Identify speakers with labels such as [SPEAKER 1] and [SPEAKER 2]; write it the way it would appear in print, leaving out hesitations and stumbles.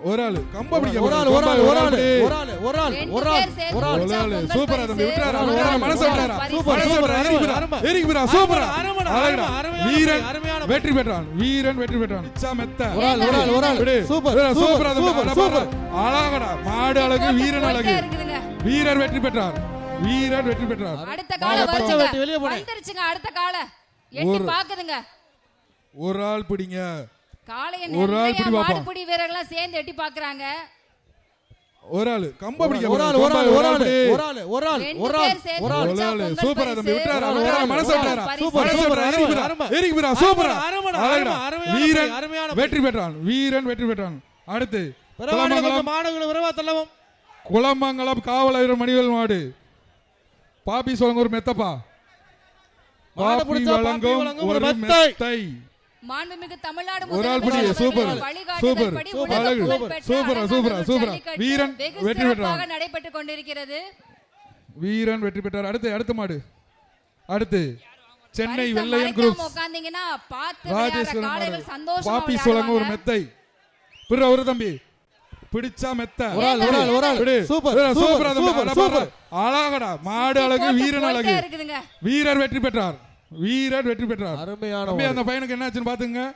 [SPEAKER 1] ஒரு ஆளு கம்ப பிடிக்க
[SPEAKER 2] ஒரு ஆளு
[SPEAKER 1] சூப்பரா தம்பி விட்டுறாரா மனசு விட்டுறாரா எரிக்குறா சூப்பரா வீரன் வெற்றி பெற்றான் மெத்த
[SPEAKER 2] ஒரு ஆளு
[SPEAKER 1] சூப்பரா தம்பி அழகடா மாடு அழகு வீரன் அழகு வீரர் வெற்றி பெற்றார்
[SPEAKER 3] அடுத்த கால வந்துருச்சுங்க அடுத்த கால எட்டி பாக்குதுங்க
[SPEAKER 1] ஒரு ஆள் பிடிங்க
[SPEAKER 3] காளைய
[SPEAKER 1] ஒரு ஆள் பிடி பாப்பா
[SPEAKER 3] மாடுபிடி வீரர்கள்லாம் சேர்ந்து எட்டி பாக்குறாங்க
[SPEAKER 1] ஒரு ஆளு கம்ப பிடிக்க
[SPEAKER 2] ஒரு ஆளு
[SPEAKER 1] சூப்பரா தம்பி விட்டுறாரா மனசு விட்டுறாரா எரிக்குறா சூப்பரா வீரன் வெற்றி பெற்றான் அடுத்து குளமங்கலம் காவலர் மணிவேல் மாடு பாப்பி சொல்லுங்க ஒரு மெத்தப்பா பாப்பி வழங்கும் ஒரு மெத்தை
[SPEAKER 3] மாண்புமிகு தமிழ்நாடு
[SPEAKER 1] ஒரு ஆள் பிடி சூப்பர் வீரன் வெற்றி பெற்றார்
[SPEAKER 3] நடைபெற்றுக் கொண்டிருக்கிறது
[SPEAKER 1] வீரன் வெற்றி பெற்றார் அடுத்து மாடு அடுத்து சென்னை வெள்ளையன் குரூப்
[SPEAKER 3] உட்கார்ந்தீங்கன்னா பார்த்து காளைகள் சந்தோஷமா
[SPEAKER 1] பாப்பி சொல்லுங்க ஒரு மெத்தை பிற ஒரு தம்பி பிடிச்சா மெத்த
[SPEAKER 2] ஒரு ஆள்
[SPEAKER 1] சூப்பர் அழகடா மாடு அழகு வீரன் அழகு வீரர் வெற்றி பெற்றார்
[SPEAKER 2] அருமையான
[SPEAKER 1] அந்த பையனுக்கு என்னாச்சுன்னு பாத்துங்க